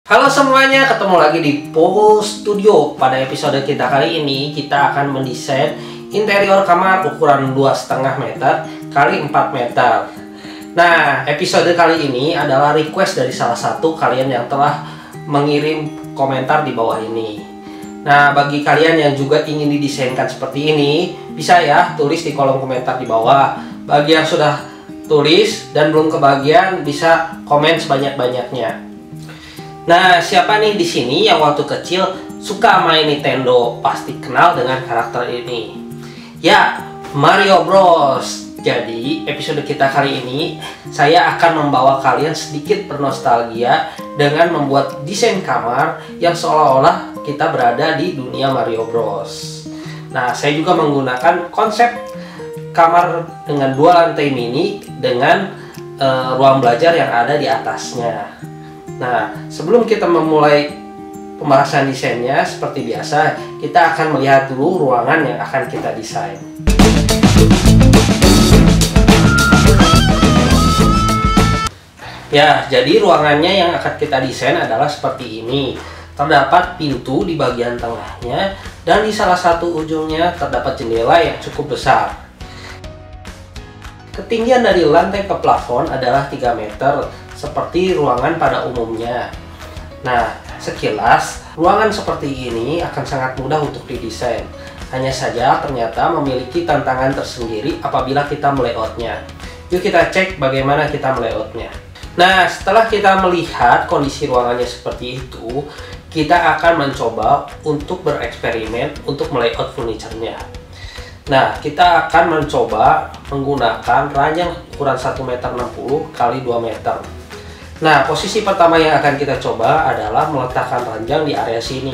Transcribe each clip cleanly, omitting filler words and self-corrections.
Halo semuanya, ketemu lagi di Pogo Studio. Pada episode kita kali ini, kita akan mendesain interior kamar ukuran 2,5 meter kali 4 meter. Nah, episode kali ini adalah request dari salah satu kalian yang telah mengirim komentar di bawah ini. Nah, bagi kalian yang juga ingin didesainkan seperti ini, bisa ya tulis di kolom komentar di bawah. Bagi yang sudah tulis dan belum kebagian, bisa komen sebanyak-banyaknya. Nah, siapa nih di sini yang waktu kecil suka main Nintendo pasti kenal dengan karakter ini? Ya, Mario Bros. Jadi, episode kita kali ini saya akan membawa kalian sedikit bernostalgia dengan membuat desain kamar yang seolah-olah kita berada di dunia Mario Bros. Nah, saya juga menggunakan konsep kamar dengan 2 lantai mini dengan ruang belajar yang ada di atasnya. Nah, sebelum kita memulai pembahasan desainnya, seperti biasa, kita akan melihat dulu ruangan yang akan kita desain. Ya, jadi ruangannya yang akan kita desain adalah seperti ini. Terdapat pintu di bagian tengahnya, dan di salah satu ujungnya terdapat jendela yang cukup besar. Ketinggian dari lantai ke plafon adalah 3 meter, seperti ruangan pada umumnya. Nah, sekilas, ruangan seperti ini akan sangat mudah untuk didesain. Hanya saja ternyata memiliki tantangan tersendiri apabila kita melayoutnya. Yuk kita cek bagaimana kita melayoutnya. Nah, setelah kita melihat kondisi ruangannya seperti itu, kita akan mencoba untuk bereksperimen untuk melayout furniture-nya. Nah, kita akan mencoba menggunakan ranjang ukuran 1,60 meter kali 2 meter. Nah, posisi pertama yang akan kita coba adalah meletakkan ranjang di area sini.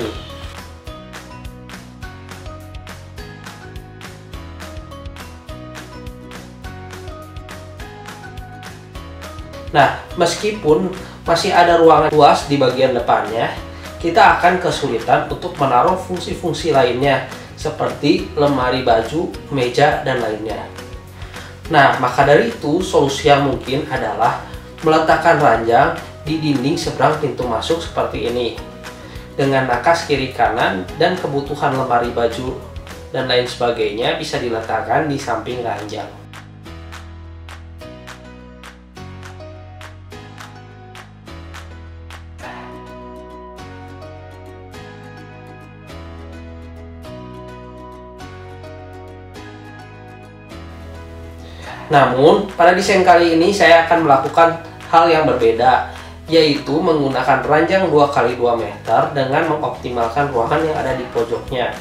Nah, meskipun masih ada ruangan luas di bagian depannya, kita akan kesulitan untuk menaruh fungsi-fungsi lainnya, seperti lemari baju, meja, dan lainnya. Nah, maka dari itu, solusi yang mungkin adalah meletakkan ranjang di dinding seberang pintu masuk seperti ini, dengan nakas kiri kanan, dan kebutuhan lemari baju dan lain sebagainya bisa diletakkan di samping ranjang. Namun, pada desain kali ini saya akan melakukan hal yang berbeda, yaitu menggunakan ranjang 2x2 meter dengan mengoptimalkan ruangan yang ada di pojoknya,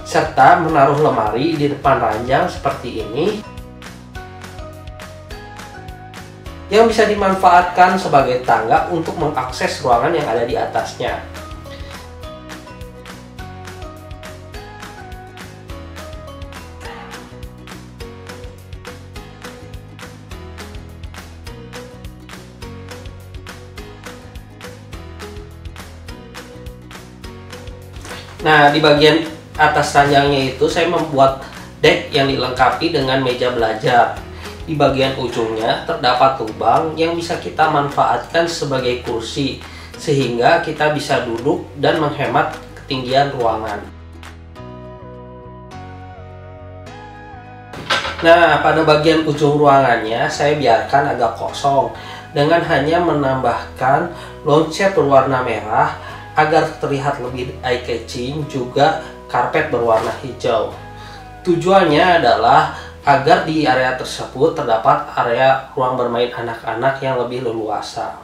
serta menaruh lemari di depan ranjang seperti ini, yang bisa dimanfaatkan sebagai tangga untuk mengakses ruangan yang ada di atasnya. Nah, di bagian atas ranjangnya itu saya membuat deck yang dilengkapi dengan meja belajar. Di bagian ujungnya terdapat lubang yang bisa kita manfaatkan sebagai kursi, sehingga kita bisa duduk dan menghemat ketinggian ruangan. Nah, pada bagian ujung ruangannya saya biarkan agak kosong dengan hanya menambahkan launcher berwarna merah agar terlihat lebih eye-catching, juga karpet berwarna hijau. Tujuannya adalah agar di area tersebut terdapat area ruang bermain anak-anak yang lebih leluasa.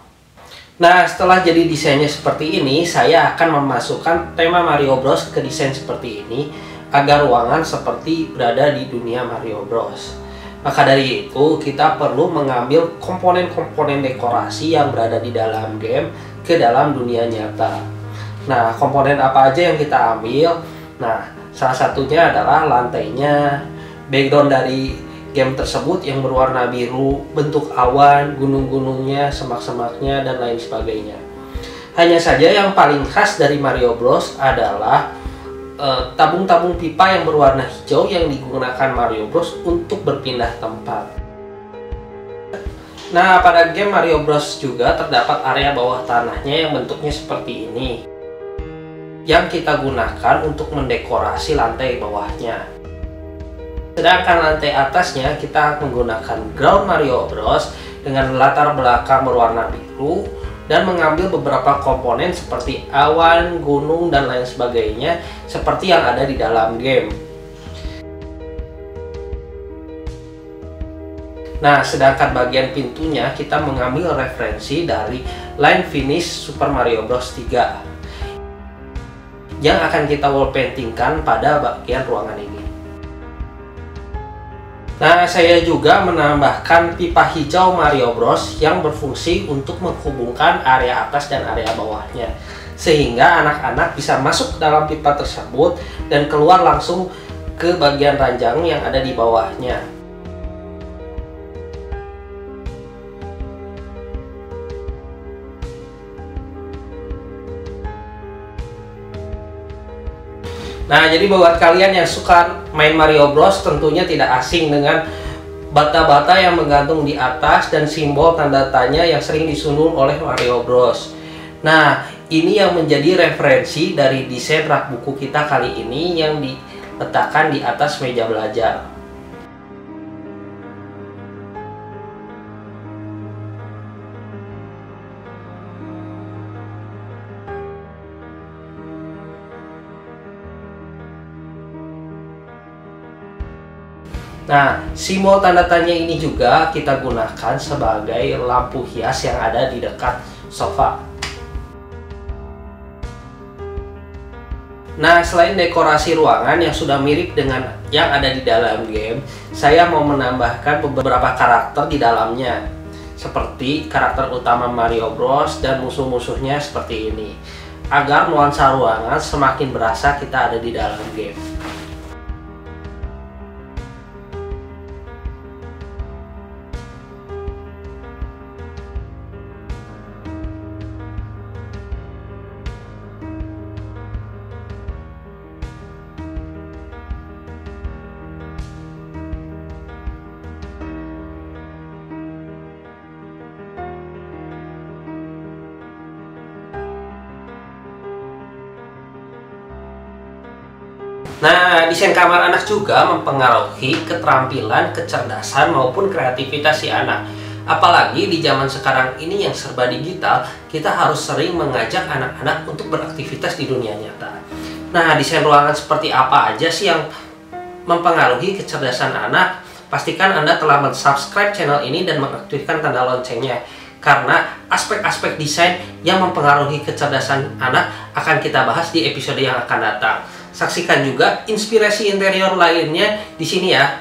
Nah, setelah jadi desainnya seperti ini, saya akan memasukkan tema Mario Bros ke desain seperti ini agar ruangan seperti berada di dunia Mario Bros. Maka dari itu, kita perlu mengambil komponen-komponen dekorasi yang berada di dalam game ke dalam dunia nyata. Nah, komponen apa aja yang kita ambil? Nah, salah satunya adalah lantainya, background dari game tersebut yang berwarna biru, bentuk awan, gunung-gunungnya, semak-semaknya, dan lain sebagainya. Hanya saja yang paling khas dari Mario Bros adalah tabung-tabung pipa yang berwarna hijau yang digunakan Mario Bros untuk berpindah tempat. Nah, pada game Mario Bros juga terdapat area bawah tanahnya yang bentuknya seperti ini, yang kita gunakan untuk mendekorasi lantai bawahnya. Sedangkan lantai atasnya kita menggunakan ground Mario Bros dengan latar belakang berwarna biru dan mengambil beberapa komponen seperti awan, gunung, dan lain sebagainya seperti yang ada di dalam game. Nah, sedangkan bagian pintunya kita mengambil referensi dari line finish Super Mario Bros 3 yang akan kita wall paintingkan pada bagian ruangan ini. Nah, saya juga menambahkan pipa hijau Mario Bros yang berfungsi untuk menghubungkan area atas dan area bawahnya, sehingga anak-anak bisa masuk ke dalam pipa tersebut dan keluar langsung ke bagian ranjang yang ada di bawahnya. Nah, jadi buat kalian yang suka main Mario Bros tentunya tidak asing dengan bata-bata yang menggantung di atas dan simbol tanda tanya yang sering disusun oleh Mario Bros. Nah, ini yang menjadi referensi dari desain rak buku kita kali ini yang diletakkan di atas meja belajar. Nah, simbol tanda tanya ini juga kita gunakan sebagai lampu hias yang ada di dekat sofa. Nah, selain dekorasi ruangan yang sudah mirip dengan yang ada di dalam game, saya mau menambahkan beberapa karakter di dalamnya. Seperti karakter utama Mario Bros dan musuh-musuhnya seperti ini. Agar nuansa ruangan semakin berasa kita ada di dalam game. Nah, desain kamar anak juga mempengaruhi keterampilan, kecerdasan, maupun kreativitas si anak. Apalagi di zaman sekarang ini yang serba digital, kita harus sering mengajak anak-anak untuk beraktivitas di dunia nyata. Nah, desain ruangan seperti apa aja sih yang mempengaruhi kecerdasan anak? Pastikan Anda telah mensubscribe channel ini dan mengaktifkan tanda loncengnya. Karena aspek-aspek desain yang mempengaruhi kecerdasan anak akan kita bahas di episode yang akan datang. Saksikan juga inspirasi interior lainnya di sini ya.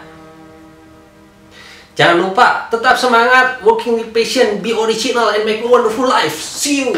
Jangan lupa tetap semangat, working with passion, be original and make a wonderful life. See you.